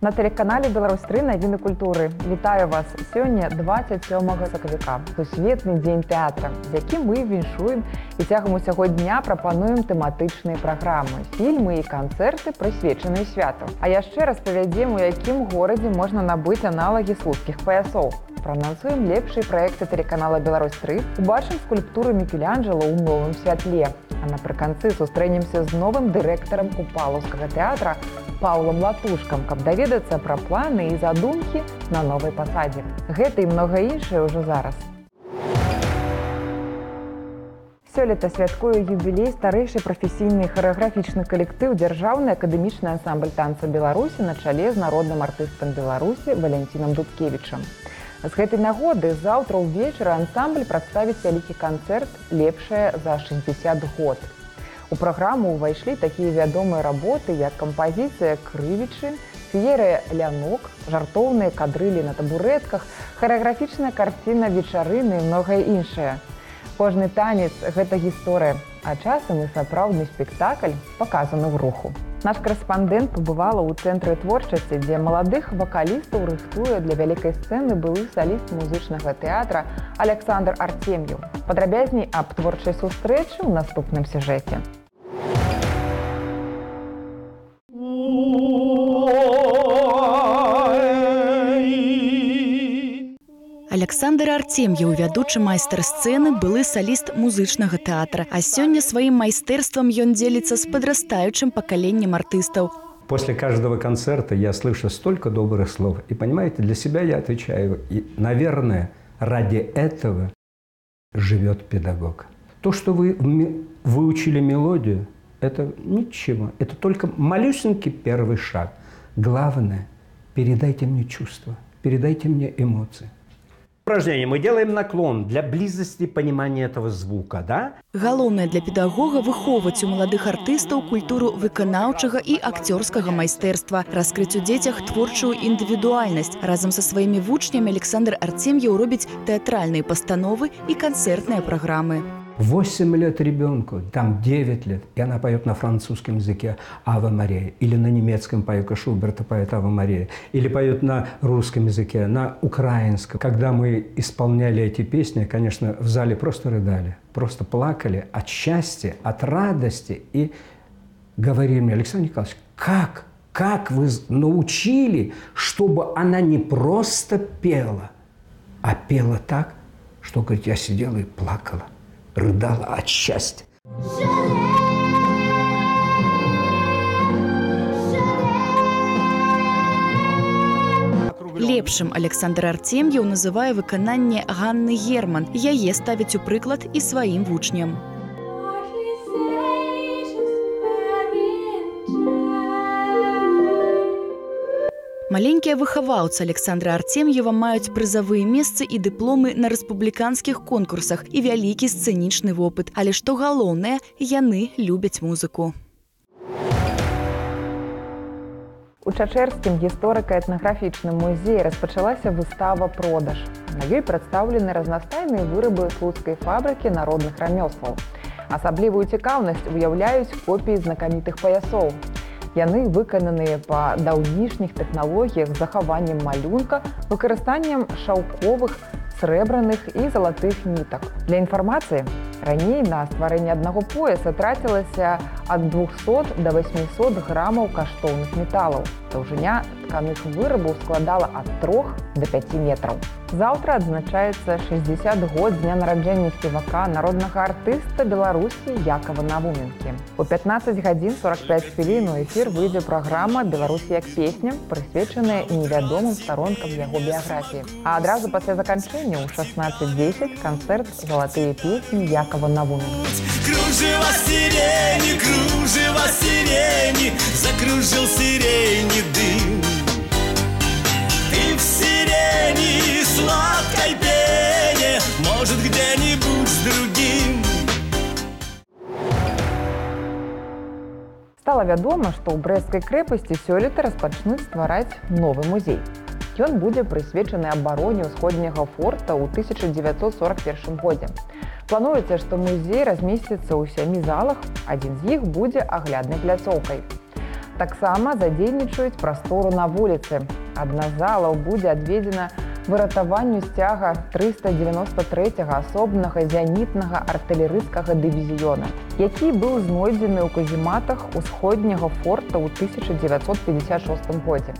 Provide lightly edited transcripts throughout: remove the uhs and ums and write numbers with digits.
На тэлеканале Беларусь-3 навіны культуры. Вітаю вас! Сёння 27 сакавіка. Сусветны дзень тэатра, з якім мы віншуем і цягам усяго дня прапануем тэматычныя праграмы, фільмы і канцэрты, прысвечаныя святу. А яшчэ распавядзем, у якім горадзе можна набыць аналагі слуцкіх паясоў. Праанансуем лепшыя праекты тэлеканала Беларусь-3, убачым скульптуры Мікеланджела ў новым святле. А напрыканцы сустрэнемся з новым дырэктарам Купалаўскага тэатра Паўлам Латушкам, каб даведацца пра планы і задумкі на новай пасадзе. Гэта і многа іншае ўжо зараз. Сёлета святкуе юбілей старэйшы прафесійны харэаграфічны калектыў дзяржаўны акадэмічны ансамбль танца Беларусі на чале з народным артыстам Беларусі Валянцінам Дудкевічам. З гэтай нагоды заўтра ўвечары ансамбль прадставіць вялікі канцэрт «Лепшае за 60 год». У праграму ўвайшлі такія вядомыя работы, як кампазіцыя «Крывічы», феерыя «Лянок», жартоўныя кадрылі на табурэтках, харэаграфічная карціна «Вечарыны» і многае іншае. Кожны танец – гэта гісторыя, а часам і сапраўдны спектакль паказаны ў руху. Наш корэспандэнт пабывала ў цэнтры творчасці, дзе маладых вакалістаў рыхтуе для вялікай сцэны былы саліст музычнага тэатра Александр Артем'еў. Падрабязней аб творчай сустрэчы ў наступным сюжэце. Александр Артем'еў, вядучы майстар сцэны, былы саліст музычнага тэатра. А сёння сваім майстэрствам ён дзеліцца з падрастаючым пакаленнем артыстаў. После каждого концерта я слышу столько добрых слов. И понимаете, для себя я отвечаю. И, наверное, ради этого живет педагог. То, что вы выучили мелодию, это ничего. Это только малюсенький первый шаг. Главное, передайте мне чувства, передайте мне эмоции. Упражнение. Мы делаем наклон для близости понимания этого звука, да? Галоўнае для педагога выхоўваць у маладых артыстаў культуру выканаўчага і акцёрскага майстэрства, раскрыць у дзецях творчую індывідуальнасць. Разам са сваімі вучнямі Александр Артем'еў робіць тэатральныя пастановы і канцэртныя праграмы. 8 лет ребенку, там 9 лет, и она поет на французском языке «Ава Мария», или на немецком поет Шуберта поет «Ава Мария», или поет на русском языке, на украинском. Когда мы исполняли эти песни, конечно, в зале просто рыдали, просто плакали от счастья, от радости, и говорили мне: Александр Николаевич, как вы научили, чтобы она не просто пела, а пела так, что, говорит, я сидела и плакала. Рыдала от счастья. Лепшым Александр Артем'еў называе выкананне Ганны Герман. Яе ставіць у прыклад і сваім вучням. Маленькія выхаваўцы Александра Артем'ева маюць прызавыя месцы і дыпломы на рэспубліканскіх конкурсах і вялікі сцэнічны вопыт. Але што галоўнае, яны любяць музыку. У Чачэрскім гісторыка-этнаграфічным музеі распачалася выстава «Продаж». На ёй прадстаўлены разнастайныя вырабы слуцкай фабрыкі народных рамёстваў. Асаблівую цікаўнасць уяўляюць копіі знакамітых паясоў. Яны выкананыя па даўнішніх тэхналогіях з захаваннем малюнка, выкарыстаннем шаўковых, срэбраных і залатых нітак. Для інфармацыі, раней на стварэнне аднаго пояса трацілася ад 200 до 800 грамаў каштоўных металаў. Даўжыня тканых вырабаў складала ад 3 до 5 метраў. Заўтра адзначаецца 60 год з дня нараджэння спевака, народнага артыста Беларусі Якава Навуменкі. У 15 гадзін 45 хвілін у эфір выйдзе праграма «Беларусь як песня», прысвечаная невядомым старонкам яго біяграфіі. А адразу пасля заканчэння ў 16:10 канцэрт «Залатыя песні» Якава Навуменкі. Кружева сирени, закружил сирени дым. Ты в сирени, сладкой пене, может, где-нибудь с другим. Стала вядома, што ў Брэсцкай крэпасці сёлета распачнуць ствараць новы музей. Ён будзе прысвечаны абароне ўсходняга форта ў 1941 годзе. Плануецца, што музей размесціцца ў 7 залах, адзін з іх будзе агляднай пляцоўкай. Таксама задзейнічаюць прастору на вуліцы. Адна з залаў будзе адведзена выратаванню сцяга 393-го асобнага зенітнага артылерыйскага дывізіёна, які быў знойдзены ў казематах усходняга форта ў 1956 годзе.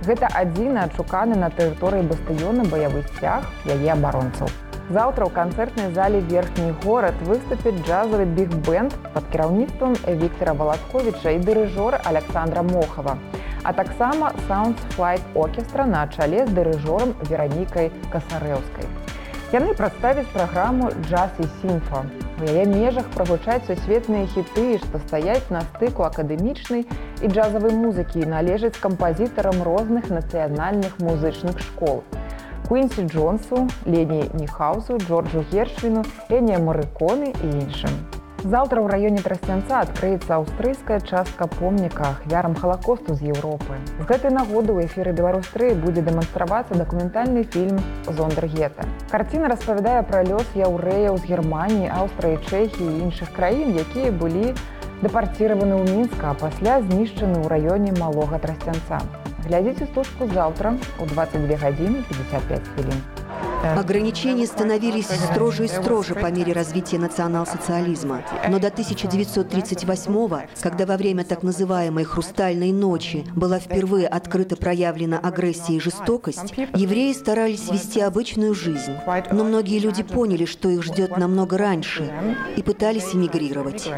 Гэта адзіны адшуканы на тэрыторыі бастыёна баявы сцяг яе абаронцаў. Заўтра ў канцэртнай зале «Верхні горад» выступіць джазавы біг-бэнд пад кіраўніцтвам Віктара Валатковіча і дырыжора Александра Мохава, а таксама Sounds Flight Orchestra на чале з дырыжорам Веранікай Касарэўскай. Яны прадставяць праграму «Джаз і сімфа». У яе межах прагучаць сусветныя хіты, што стаяць на стыку акадэмічнай і джазавай музыкі і належаць кампазітарам розных нацыянальных музычных школ. Квінсі Джонсу, Лені Ніхаусу, Джорджу Гершвіну, Енія Марыконы і іншым. Заўтра ў раёне Трасцянца адкрыецца аўстрыйская частка помніка ахвярам Халакосту з Еўропы. З гэтай нагоды ў эфіры «Беларусь-3» будзе дэманстравацца дакументальны фільм «Зондергета». Карціна распавядае пра лёс яўрэяў з Германіі, Аўстрыі, Чэхіі і іншых краін, якія былі дэпарціраваны ў Мінск, а пасля знішчаны ў раёне Малога Трасцянца. Глядзіце стужку завтра у 22 годины 55 хвилин. Ограничения становились строже и строже по мере развития национал-социализма. Но до 1938-го, когда во время так называемой «Хрустальной ночи» была впервые открыто проявлена агрессия и жестокость, евреи старались вести обычную жизнь. Но многие люди поняли, что их ждет намного раньше, и пытались эмигрировать.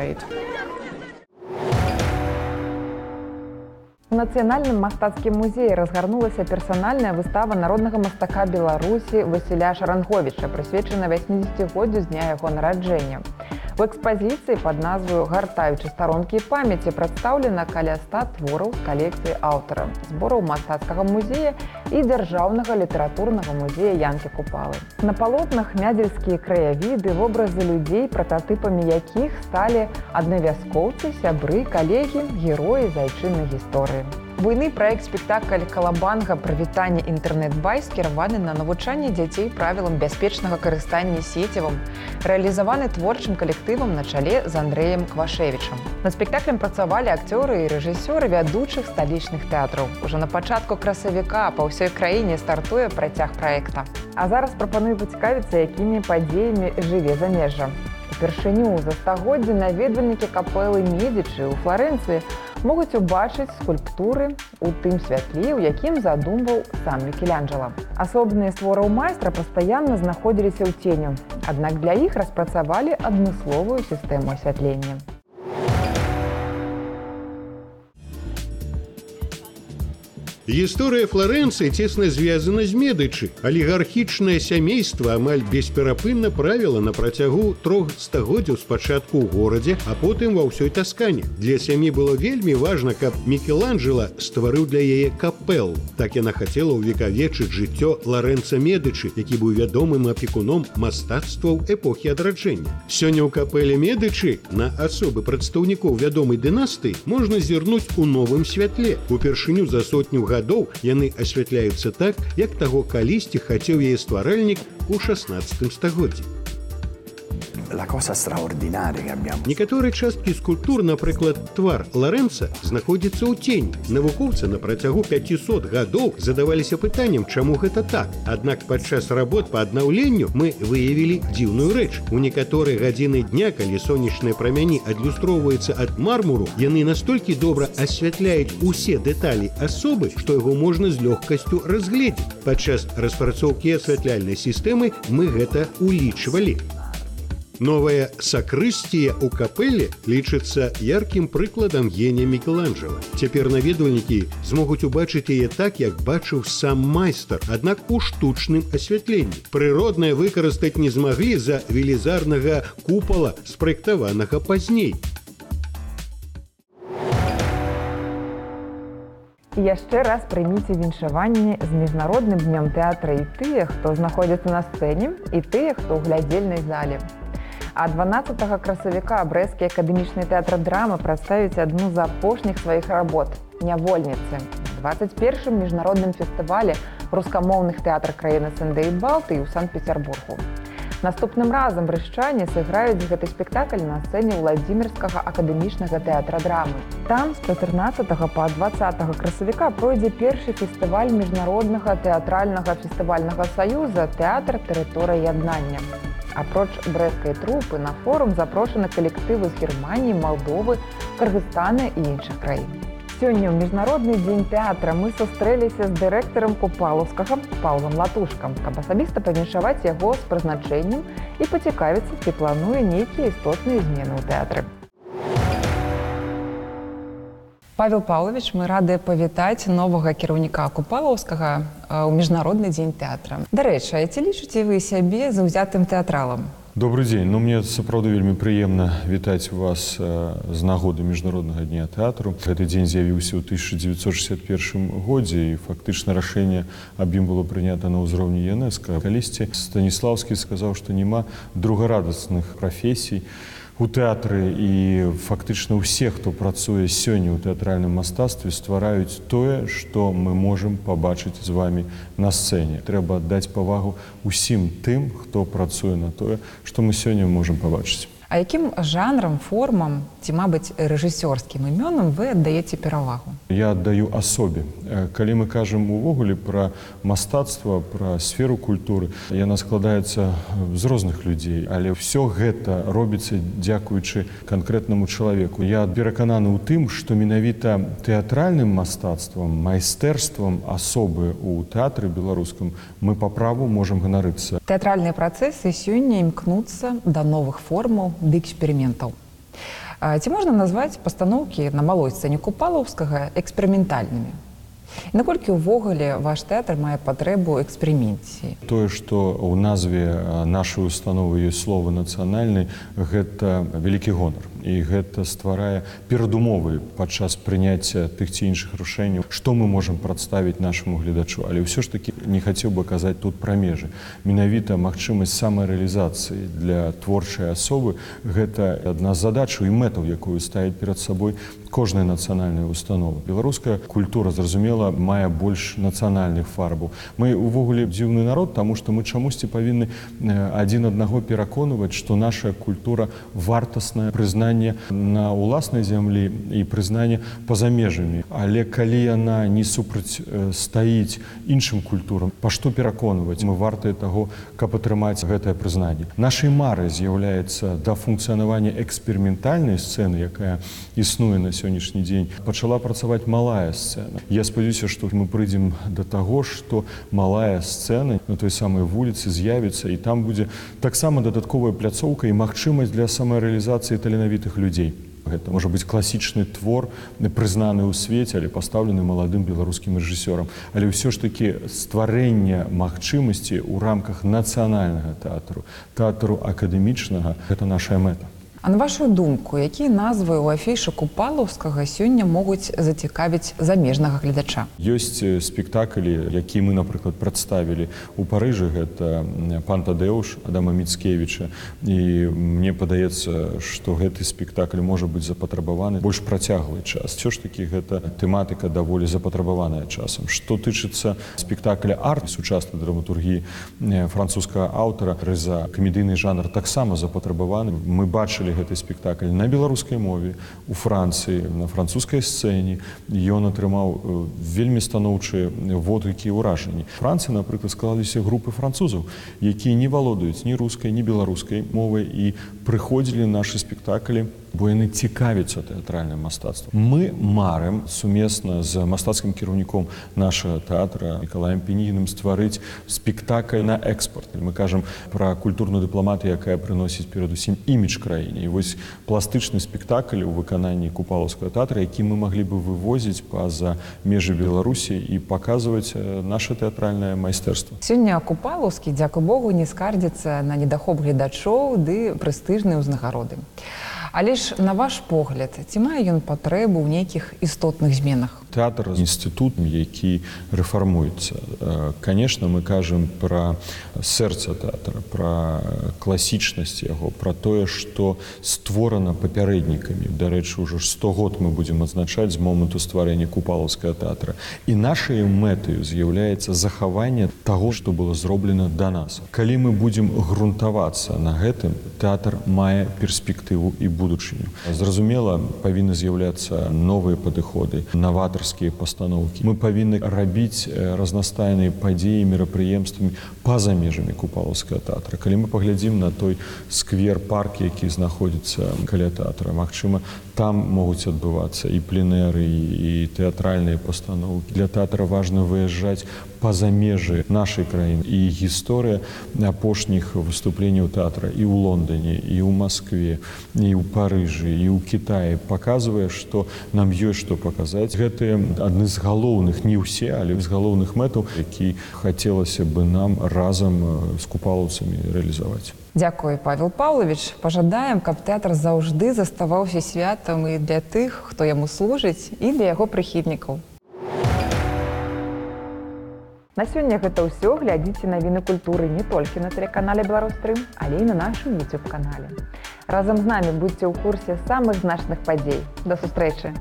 У Нацыянальным мастацкім музеі разгарнулася персанальная выстава народнага мастака Беларусі Васіля Шаранговіча, прысвечаная 80-годдзю з дня яго нараджэння. У экспазіцыі пад назваю «Гартаючы старонкі памяці» прадстаўлена каля 100 твораў з калекцыі аўтара, збораў мастацкага музея і дзяржаўнага літаратурнага музея Янкі Купалы. На палотнах мядзельскія краявіды, вобразы людзей, прататыпамі якіх сталі аднавяскоўцы, сябры, калегі, героі зайчыннай гісторыі. Буйны праект спектакль «Калабанга. Прывітанне інтэрнэт-бай» скіраваны на навучанне дзяцей правілам бяспечнага карыстання сецівам, рэалізаваны творчым калектывам на чале з Андрэем Квашевічам. Над спектаклем працавалі акцёры і рэжысёры вядучых сталічных тэатраў. Ужо на пачатку красавіка па ўсёй краіне стартуе працяг праекта. А зараз прапаную пацікавіцца, якімі падзеямі жыве замежжа. Упершыню за стагоддзі наведвальнікі капэлы Медзічы ў Фларэнцыі могуць убачыць скульптуры у тым святле, у якім задумваў сам Мікеланджела. Асобныя створы майстра пастаянна знаходзіліся ў ценю, аднак для іх распрацавалі адмысловую сістэму асвятлення. Гісторыя Фларэнцыі цесна звязана з Медычы. Алігархічнае сямейства амаль бесперапынна правіла на працягу 3 стагоддзяў спачатку ў горадзе, а потым ва ўсёй Таскане. Для сям'і было вельмі важна, каб Мікеланджела стварыў для яе капэлу. Так яна хацела ўвекавечыць жыццё Ларэнца Медычы, які быў вядомым апекуном мастацтваў эпохі адраджэння. Сёння ў капэле Медычы на асобы прадстаўнікоў вядомай дынастыі можна зірнуць у новым святле. Упершыню за сотню гадоў яны асвятляюцца так, як таго калісьці хацеў яе стваральнік у 16 стагоддзі. Некаторыя часткі скульптур, напрыклад, твар Ларэнца, знаходзіцца ў цені. Навукоўцы на працягу 500 гадоў задаваліся пытаннем, чаму гэта так. Аднак падчас работ па аднаўленню мы выявілі дзіўную рэч. У некаторыя гадзіны дня, калі сонечныя прамяні адлюстроўваюцца ад мармуру, яны настолькі добра асвятляюць усе дэталі асобы, што яго можна з лёгкасцю разгледзець. Падчас распрацоўкі асвятляльнай сістэмы мы гэта улічвалі. Новая сакрыстія ў капэле лічыцца яркім прыкладам генія Мікеланджела. Цяпер наведвальнікі змогуць убачыць яе так, як бачыў сам майстар, аднак у штучным асвятленні. Прыроднае выкарыстаць не змаглі з-за велізарнага купала, спраектаванага пазней. І яшчэ раз прыміце віншаванне з міжнародным днём тэатра і тыя, хто знаходзіцца на сцэне, і тыя, хто ў глядзельнай зале. А 12 красавіка брэсцкі акадэмічны тэатр драмы прадставіць адну з апошніх сваіх работ «Нявольніцы» на 21-м міжнародным фестывале рускамоўных тэатр краіны Сэндэйт-Балты ў Санкт-Петербургу. Наступным разам брышчане сыграюць гэты спектакль на сцэне Владимирскага акадэмічнага тэатра драмы. Там з 14 па 20 красавіка пройдзе першы фестываль міжнароднага тэатральнага фестывальнага саюза «Тэатр тэрыторыя яднання». Апроч брэсцкай трупы на форум запрошаны калектывы з Германіі, Малдовы, Кыргызстана і іншых краін. Сёння ў Міжнародны дзень тэатра мы сустрэліся з дырэктарам Купалаўскага Паўлам Латушкам, каб асабіста павіншаваць яго з прызначэннем і пацікавіцца, ці плануе нейкія істотныя змены ў тэатры. Павел Павлович, мы рады павітаць новага кіраўніка Купалаўскага ў Міжнародны дзень тэатра. Дарэчы, ці лічыце вы сябе заўзятым тэатралам? Добрый день. Ну, мне сапраўды вельмі прыемна вітаць вас з нагоды Міжнароднага дня тэатру. Гэты дзень з'явіўся ў 1961 годзе і фактычна рашэнне аб ім было прынята на ўзроўні ЮНЕСКО. Калісьці Станіслаўскі сказаў, што няма другарадасных прафесій у тэатры, і фактычна ўсе, хто працуе сёння ў тэатральным мастацтве, ствараюць тое, што мы можам пабачыць з вамі на сцэне. Трэба аддаць павагу усім тым, хто працуе на тое, што мы сёння можам пабачыць. А якім жанрам, формам, ці, мабыць, рэжысёрскім імёнам вы аддаеце перавагу? Я аддаю асобе. Калі мы кажам увогуле пра мастацтва, пра сферу культуры, яна складаецца з розных людзей, але ўсё гэта робіцца дзякуючы канкрэтнаму чалавеку. Я перакананы ў тым, што менавіта тэатральным мастацтвам, майстэрствам асобы ў тэатры беларускам мы па праву можам ганарыцца. Тэатральныя працэсы сёння імкнуцца да новых формаў ды эксперыментаў. Ці можна назваць пастаноўкі на малой сцэне Купалаўскага эксперыментальнымі? І наколькі ўвогуле ваш тэатр мае патрэбу эксперыменцыі? Тое, што ў назве нашай установы ёсць слова «нацыянальны», гэта вялікі гонар. І гэта стварае перадумовы падчас прыняцця тых ці іншых рашэнняў, што мы можам прадставіць нашаму гледачу. Але ўсё ж такі не хацеў бы казаць тут пра межы. Менавіта магчымасць самарэалізацыі для творчай асобы – гэта адна з задачаў і мэтаў, якую ставіць перад сабой кожная нацыянальная установа. Беларуская культура, зразумела, мае больш нацыянальных фарбаў. Мы увогуле дзіўны народ, таму што мы чамусьці павінны адзін аднаго пераконваць, што наша культура вартасная, прызнанне на ўласнай зямлі і прызнанне па-за межамі. Але калі яна не супрацьстаіць іншым культурам, па што пераконваць? Мы вартыя таго, каб атрымаць гэтае прызнанне. Нашай марай з'яўляецца да функцыянавання эксперыментальнай сцэны, якая існуе на сённяшні дзень, пачала працаваць малая сцэна. Я спадзяюся, што мы прыйдзем да таго, што малая сцэна на той самай вуліцы з'явіцца, і там будзе таксама дадатковая пляцоўка і магчымасць для самарэалізацыі таленавітых людзей. Гэта можа быць класічны твор, прызнаны ў свеце, але пастаўлены маладым беларускім рэжысёрам. Але ўсё ж такі стварэнне магчымасці ў рамках нацыянальнага тэатру, тэатру акадэмічнага – гэта наша мэта. А на вашу думку, якія назвы ў афішы Купалаўскага сёння могуць зацікавіць замежнага гледача? Ёсць спектаклі, які мы, напрыклад, прадставілі ў Парыжы. Гэта «Пан Тадэуш» Адама Міцкевіча. І мне падаецца, што гэты спектакль можа быць запатрабаваны больш працяглы час. Усё ж такі гэта тэматыка даволі запатрабаваная часам. Што тычыцца спектакля «Арт» сучаснай драматургіі французскага аўтара, Рыза, камедыйны жанр таксама запатрабаваны. Мы бачылі гэты спектакль на беларускай мове, у Францыі, на французскай сцэне. Ён атрымаў вельмі станоўчыя водгукі і ўражанні. Францыі, напрыклад, склаліся групы французаў, якія не валодаюць ні рускай, ні беларускай мовай і прыходзілі нашы спектаклі, бо яны цікавяцца тэатральным мастацтвам. Мы марым сумесна з мастацкім кіраўніком нашага тэатра Мікалаем Пінігіным стварыць спектакль на экспорт. Мы кажам пра культурную дыпламатыю, якая прыносіць перадусім імідж краіне. І вось пластычны спектакль у выкананні Купалаўскага тэатра, які мы маглі бы вывозіць па-за межы Беларусі і паказваць наша тэатральнае майстэрства. Сёння Купалаўскі, дзякуй Богу, не скардзіцца на недахоп гледачоў ды прэстыжныя ўзнагароды. Але ж, на ваш погляд, ці мае ён патрэбу ў нейкіх істотных зменах? Тэатр інстытут, які рэфармуецца. Конечно, мы кажам пра сэрца тэатра, пра класічнасць яго, пра тое, што створана папярэднікамі. Дарэчы, ўжо 100 год мы будзем адзначаць з моманту стварэння купалаўскага тэатра. І нашай мэтаю з'яўляецца захаванне таго, што было зроблена да нас. Калі мы будзем грунтавацца на гэтым, тэатр мае перспектыву і будучыню. Зразумела, павінны з'яўляцца новыя падыходы, новаторскія пастаноўкі. Мы павінны рабіць разнастайныя падзеі, мерапрыемствамі па-за межамі купалаўскага тэатра. Калі мы паглядзім на той сквер-парк, які знаходзіцца каля тэатра, магчыма, там могуць адбывацца і пленэры, і тэатральныя пастаноўкі. Для тэатра важна выязджаць па-за межы нашай краіны. І гісторыя апошніх выступленняў тэатра і ў Лондоне, і ў Маскве, і ў Парыжы, і ў Кітаі паказвае, што нам ёсць што паказаць. Гэта адны з галоўных, не ўсе, але з галоўных мэтаў, які хацелася бы нам разам з купалаўцамі рэалізаваць. Дзякуй, Павел Павлович. Пажадаем, каб тэатр заўжды заставаўся святам і для тых, хто яму служыць, і для яго прыхільнікаў. На сёння гэта ўсё. Глядзіце навіны культуры не толькі на тэлеканале «Беларустрым», але і на нашым YouTube-канале. Разам з намі будзьце ў курсе самых значных падзей. До сустрэчы!